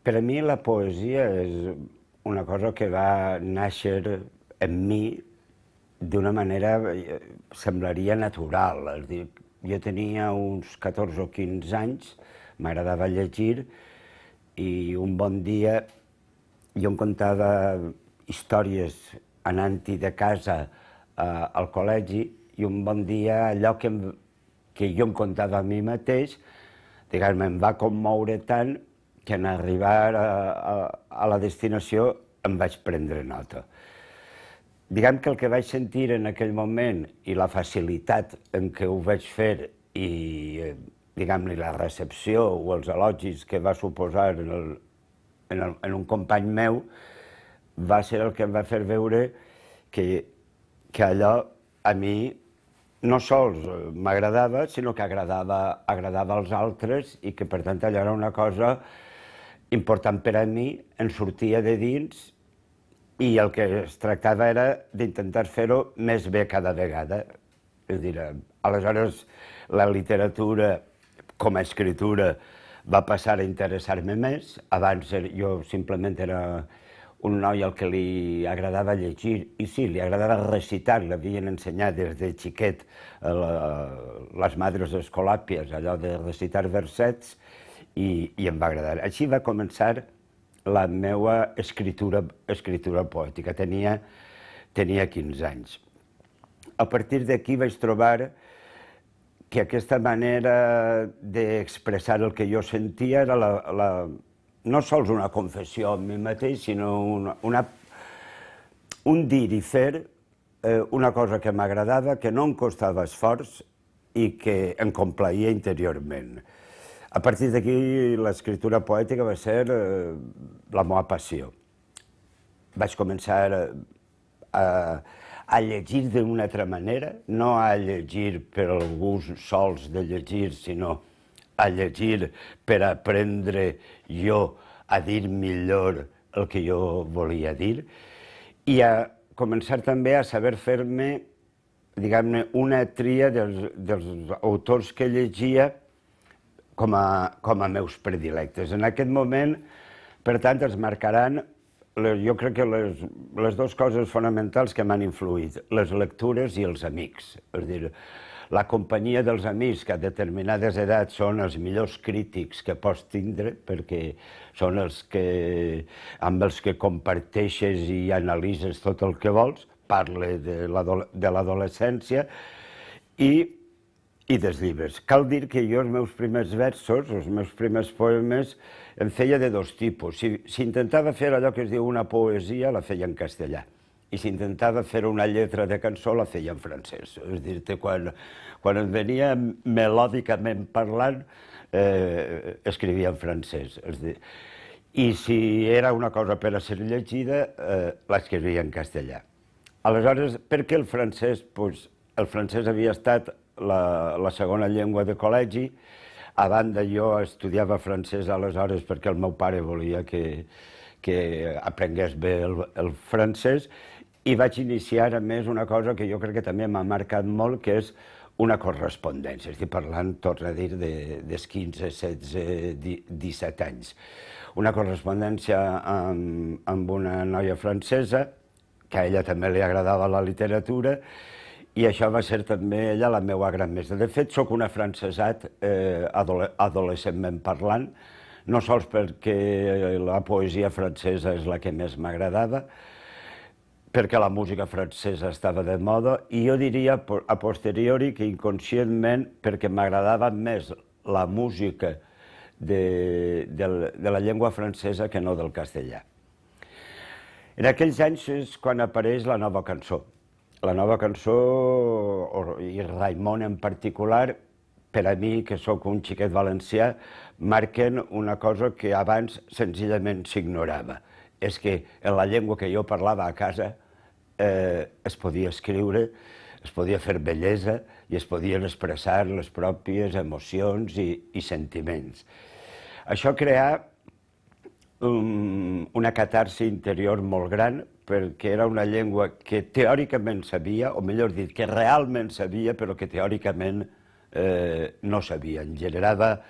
Per a mi la poesia és una cosa que va néixer en mi d'una manera, semblaria natural. És dir, jo tenia uns 14 o 15 anys, m'agradava llegir i un bon dia jo em contava històries anant-hi de casa al col·legi i un bon dia allò que jo em contava a mi mateix, diguem-ne, em va commoure tant que en arribar a la destinació em vaig prendre nota. Diguem que el que vaig sentir en aquell moment i la facilitat en què ho vaig fer i, diguem-ne, la recepció o els elogis que va suposar en un company meu va ser el que em va fer veure que allò a mi no sols m'agradava, sinó que agradava als altres i que, per tant, allò era una cosa important per a mi, en sortia de dins i el que es tractava era d'intentar fer-ho més bé cada vegada. És a dir, aleshores la literatura com a escritura va passar a interessar-me més. Abans jo simplement era un noi al que li agradava llegir, i sí, li agradava recitar, l'havien ensenyat des de xiquet les madres escolàpies, allò de recitar versets, i em va agradar. Així va començar la meva escritura poètica. Tenia 15 anys. A partir d'aquí vaig trobar que aquesta manera d'expressar el que jo sentia era no sols una confessió amb mi mateix, sinó un dir i fer una cosa que m'agradava, que no em costava esforç i que em complaïa interiorment. A partir d'aquí l'escriptura poètica va ser la meva passió. Vaig començar a llegir d'una altra manera, no a llegir per el gust sols de llegir, sinó a llegir per aprendre jo a dir millor el que jo volia dir i a començar també a saber fer-me, diguem-ne, una tria dels autors que llegia com a meus predilectes. En aquest moment, per tant, es marcaran, jo crec que les dues coses fonamentals que m'han influït, les lectures i els amics. És a dir, la companyia dels amics, que a determinades edats són els millors crítics que pots tindre, perquè són els que, amb els que comparteixes i analitzes tot el que vols, parla de l'adolescència, i dels llibres. Cal dir que jo els meus primers versos, els meus primers poemes, en feia de dos tipus. Si intentava fer allò que es diu una poesia, la feia en castellà. I si intentava fer una lletra de cançó, la feia en francès. És a dir, quan em venia melòdicament parlant, escrivia en francès. I si era una cosa per a ser llegida, l'escrivia en castellà. Aleshores, per què el francès? El francès havia estat la segona llengua de col·legi. A banda, jo estudiava francès aleshores perquè el meu pare volia que aprengués bé el francès, i vaig iniciar, a més, una cosa que jo crec que també m'ha marcat molt, que és una correspondència. Estic parlant, torno a dir, dels 15, 16, 17 anys. Una correspondència amb una noia francesa, que a ella també li agradava la literatura, i això va ser també ella la meva gran mestra. De fet, soc un afrancesat adolescentment parlant, no sols perquè la poesia francesa és la que més m'agradava, perquè la música francesa estava de moda, i jo diria a posteriori que inconscientment perquè m'agradava més la música de la llengua francesa que no del castellà. En aquells anys és quan apareix la nova cançó. La nova cançó, i Raimon en particular, per a mi, que sóc un xiquet valencià, marquen una cosa que abans senzillament s'ignorava. És que en la llengua que jo parlava a casa es podia escriure, es podia fer bellesa i es podien expressar les pròpies emocions i sentiments. Això creà una catarsi interior molt gran, perquè era una llengua que teòricament sabia, o millor dit, que realment sabia, però que teòricament no sabia. Em generava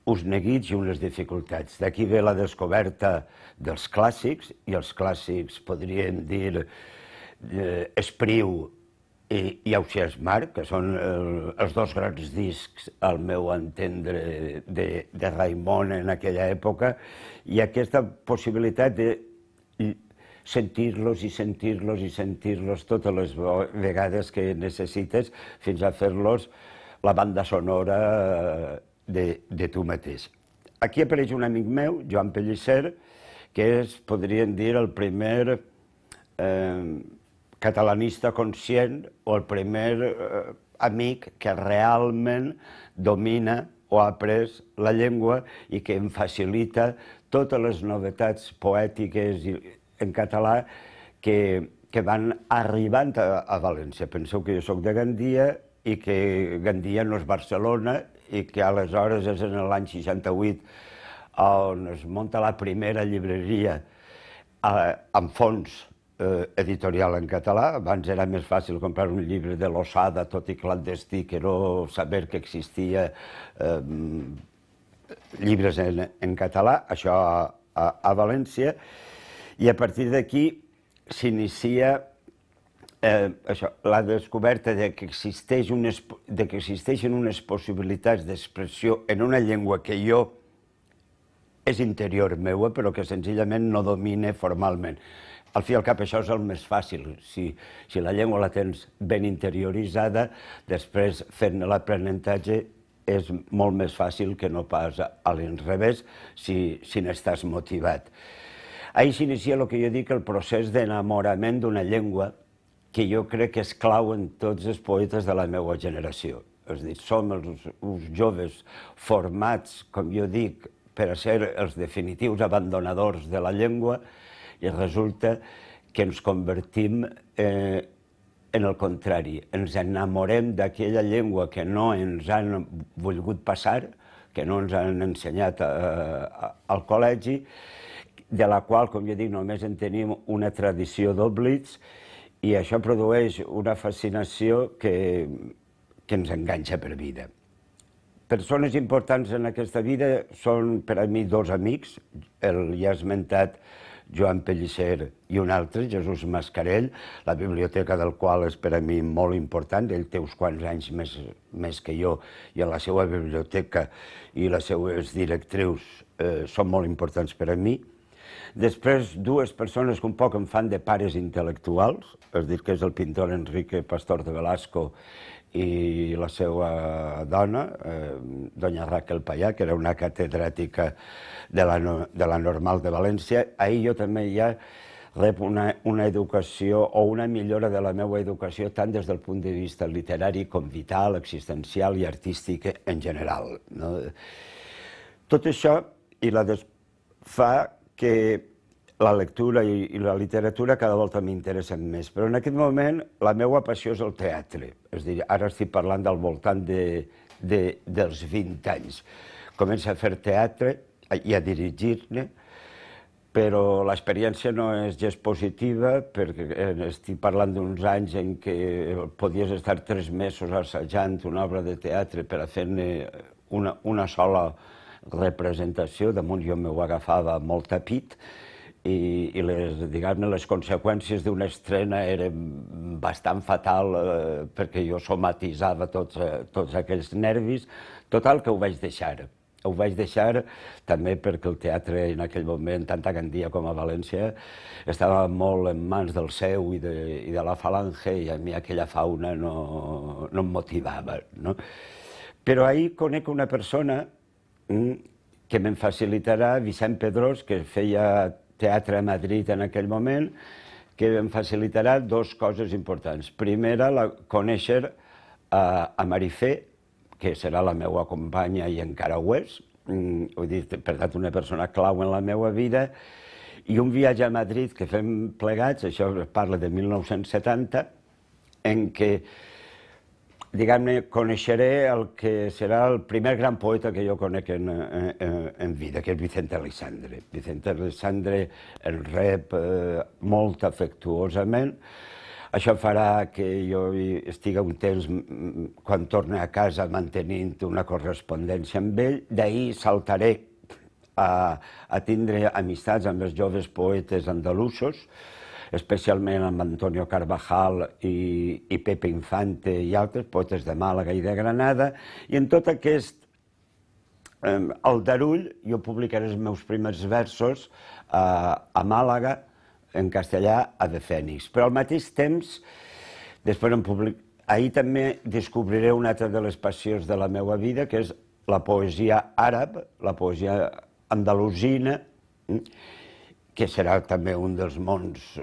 uns neguits i unes dificultats. D'aquí ve la descoberta dels clàssics, i els clàssics podríem dir Espriu i Ausiàs Marc, que són els dos grans discs, al meu entendre, de Raimon en aquella època, i aquesta possibilitat de sentir-los i sentir-los i sentir-los totes les vegades que necessites fins a fer-los la banda sonora de tu mateix. Aquí apareix un amic meu, Joan Pellicer, que és, podríem dir, el primer catalanista conscient o el primer amic que realment domina o ha après la llengua i que em facilita totes les novetats poètiques en català que van arribant a València. Penseu que jo soc de Gandia i que Gandia no és Barcelona i que aleshores és en l'any 68 on es munta la primera llibreria amb fons editorial en català. Abans era més fàcil comprar un llibre de l'Osada, tot i clandestí, que no saber que existia llibres en català, això a València, i a partir d'aquí s'inicia la descoberta que existeixen unes possibilitats d'expressió en una llengua que és interior meua, però que senzillament no domine formalment. Al fi i al cap això és el més fàcil. Si la llengua la tens ben interioritzada, després fent l'aprenentatge és molt més fàcil que no pas a l'inrevés si n'estàs motivat. Ahir s'inicia el que jo dic el procés d'enamorament d'una llengua que jo crec que és clau en tots els poetes de la meva generació. És a dir, som uns joves formats, com jo dic, per a ser els definitius abandonadors de la llengua, i resulta que ens convertim en el contrari. Ens enamorem d'aquella llengua que no ens han volgut passar, que no ens han ensenyat al col·legi, de la qual, com jo dic, només en tenim una tradició d'oblits, i això produeix una fascinació que ens enganxa per vida. Persones importants en aquesta vida són per a mi dos amics, el ja esmentat Joan Pellicer i un altre, Jesús Mascarell, la biblioteca del qual és per a mi molt important. Ell té uns quants anys més que jo, i en la seva biblioteca i les seues directrius són molt importants per a mi. Després, dues persones que un poc em fan de pares intel·lectuals, és a dir, que és el pintor Enrique Pastor de Velasco i la seva dona, doña Raquel Payà, que era una catedràtica de la Normal de València. Ahir jo també ja rep una educació o una millora de la meva educació tant des del punt de vista literari com vital, existencial i artístic en general. Tot això fa que la lectura i la literatura cada volta m'interessen més, però en aquest moment la meva passió és el teatre. És a dir, ara estic parlant del voltant dels 20 anys. Començo a fer teatre i a dirigir-ne, però l'experiència no és gens positiva, perquè estic parlant d'uns anys en què podies estar 3 mesos assajant una obra de teatre per a fer-ne una sola representació. Damunt jo m'ho agafava molt a pit, i les conseqüències d'una estrena eren bastant fatal perquè jo somatitzava tots aquells nervis. Total, que ho vaig deixar. Ho vaig deixar també perquè el teatre en aquell moment, tant a Gandia com a València, estava molt en mans del seu i de la Falange, i a mi aquella fauna no em motivava. Però ahir conec una persona que me'n facilitarà, Vicent Pedrós, que feia teatre a Madrid en aquell moment, que em facilitarà dues coses importants. Primera, conèixer a Marifé, que serà la meva companya i encara ho és, vull dir, per tant, una persona clau en la meva vida, i un viatge a Madrid que fem plegats, això parla de 1970, en què, diguem-ne, coneixeré el que serà el primer gran poeta que jo conec en vida, que és Vicente Aleixandre. Vicente Aleixandre el rep molt afectuosament. Això farà que jo estigui un temps, quan torni a casa, mantenint una correspondència amb ell. D'ahir saltaré a tindre amistats amb els joves poetes andalusos, especialment amb Antonio Carvajal i Pepe Infante i altres poetes de Màlaga i de Granada, i en tot aquest aldarull jo publicaré els meus primers versos a Màlaga, en castellà, a The Fènix. Però al mateix temps, ahir també descobriré una altra de les passions de la meva vida, que és la poesia àrab, la poesia andalusina, que serà també un dels mons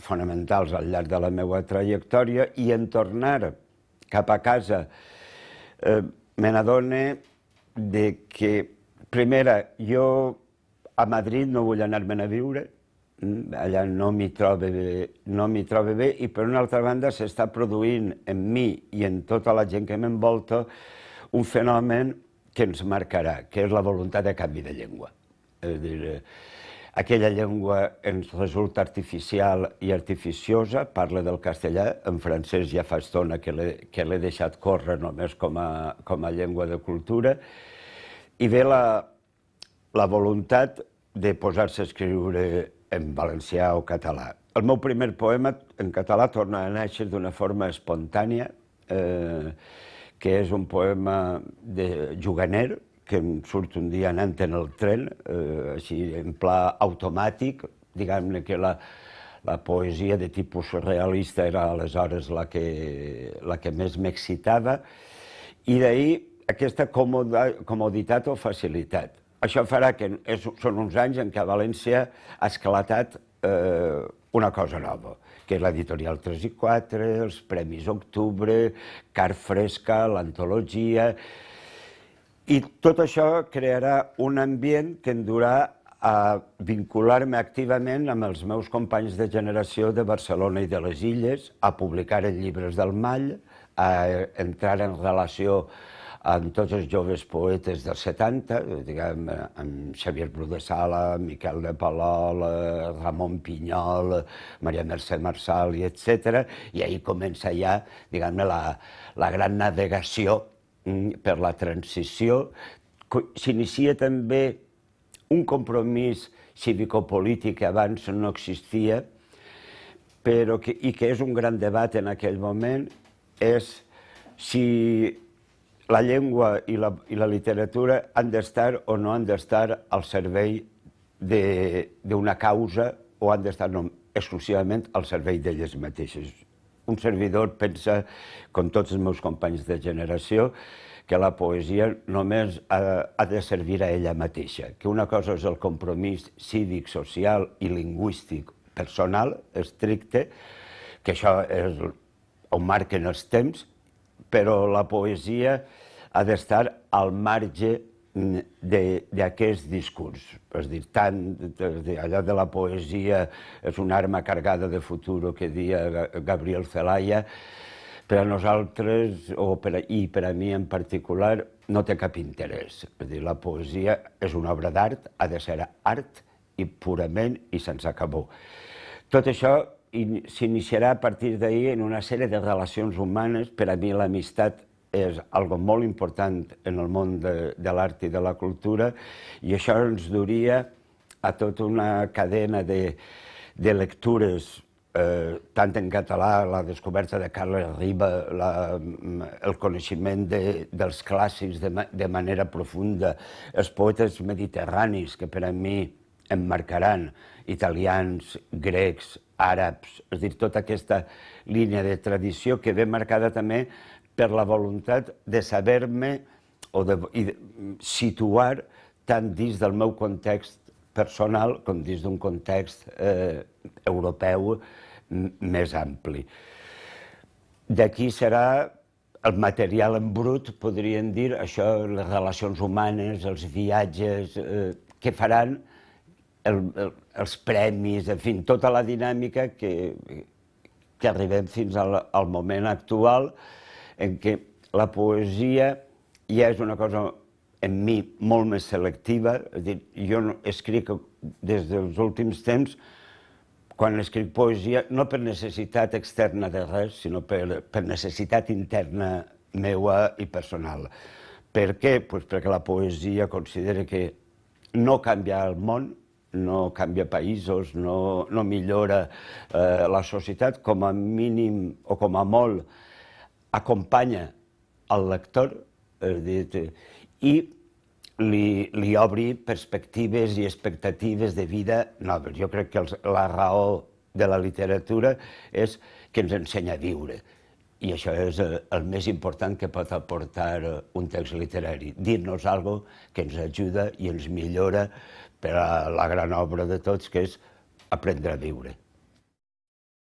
fonamentals al llarg de la meva trajectòria, i en tornar cap a casa me n'adone que, primera, jo a Madrid no vull anar-me'n a viure, allà no m'hi trobo bé, i per una altra banda s'està produint en mi i en tota la gent que m'envolta un fenomen que ens marcarà, que és la voluntat de canvi de llengua. És a dir, aquella llengua ens resulta artificial i artificiosa, parla del castellà, en francès ja fa estona que l'he deixat córrer només com a llengua de cultura, i ve la voluntat de posar-se a escriure en valencià o català. El meu primer poema en català torna a néixer d'una forma espontània, que és un poema de juganer, que em surt un dia anant en el tren, així en pla automàtic, diguem-ne que la poesia de tipus surrealista era aleshores la que més m'excitava, i d'ahir aquesta comoditat o facilitat. Això farà que són uns anys en què a València ha esclatat una cosa nova, que és l'editorial 3 i 4, els Premis Octubre, Car Fresca, l'antologia, i tot això crearà un ambient que em durà a vincular-me activament amb els meus companys de generació de Barcelona i de les Illes, a publicar en llibres del Mall, a entrar en relació amb tots els joves poetes dels 70, diguem, amb Xavier Bru de Sala, Miquel de Palol, Ramon Pinyol, Maria Mercè Marçal, etc. I ahir comença ja, diguem-ne, la gran navegació per la transició. S'inicia també un compromís cívico-polític que abans no existia, i que és un gran debat en aquell moment, és si la llengua i la literatura han d'estar o no han d'estar al servei d'una causa o han d'estar exclusivament al servei d'elles mateixes. Un servidor pensa, com tots els meus companys de generació, que la poesia només ha de servir a ella mateixa, que una cosa és el compromís cívic, social i lingüístic personal, estricte, que això ho marquen els temps, però la poesia ha d'estar al marge d'aquest discurs. És a dir, tant allò de la poesia és una arma cargada de futur que deia Gabriel Zelaya, per a nosaltres, i per a mi en particular, no té cap interès. És a dir, la poesia és una obra d'art, ha de ser art i purament i sense acabó. Tot això s'iniciarà a partir d'ahir en una sèrie de relacions humanes. Per a mi l'amistat és algo molt important en el món de l'art i de la cultura, i això ens duria a tota una cadena de lectures, tant en català, la descoberta de Carles Riba, el coneixement dels clàssics de manera profunda, els poetes mediterranis que per a mi em marcaran, italians, grecs, àrabs, és a dir, tota aquesta línia de tradició que ve marcada també per la voluntat de saber-me o de situar tant dins del meu context personal com dins d'un context europeu més ampli. D'aquí serà el material en brut, podríem dir, això, les relacions humanes, els viatges que faran, els premis, en fi, tota la dinàmica que arribem fins al moment actual, en què la poesia ja és una cosa en mi molt més selectiva. És a dir, jo escric des dels últims temps quan escric poesia, no per necessitat externa de res, sinó per necessitat interna meua i personal. Per què? Pues perquè la poesia considera que no canvia el món, no canvia països, no millora la societat, com a mínim o com a molt acompanya el lector i li obri perspectives i expectatives de vida noves. Jo crec que la raó de la literatura és que ens ensenya a viure. I això és el més important que pot aportar un text literari, dir-nos alguna cosa que ens ajuda i ens millora per a la gran obra de tots, que és aprendre a viure.